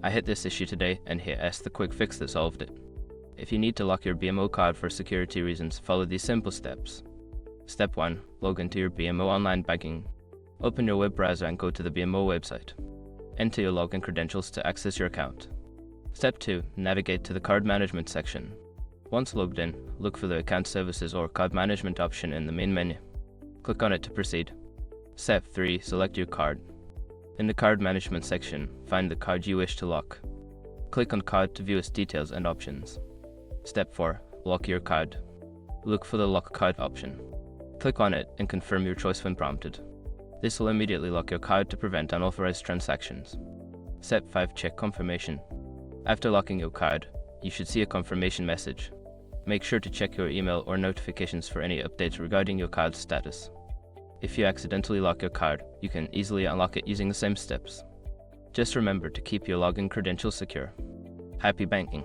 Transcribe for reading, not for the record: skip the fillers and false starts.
I hit this issue today and hit S the quick fix that solved it. If you need to lock your BMO card for security reasons, follow these simple steps. Step 1. Log into your BMO online banking. Open your web browser and go to the BMO website. Enter your login credentials to access your account. Step 2. Navigate to the card management section. Once logged in, look for the account services or card management option in the main menu. Click on it to proceed. Step 3. Select your card. In the card management section, find the card you wish to lock. Click on card to view its details and options. Step 4. Lock your card. Look for the lock card option. Click on it and confirm your choice when prompted. This will immediately lock your card to prevent unauthorized transactions. Step 5. Check confirmation. After locking your card, you should see a confirmation message. Make sure to check your email or notifications for any updates regarding your card's status. If you accidentally lock your card, you can easily unlock it using the same steps. Just remember to keep your login credentials secure. Happy banking!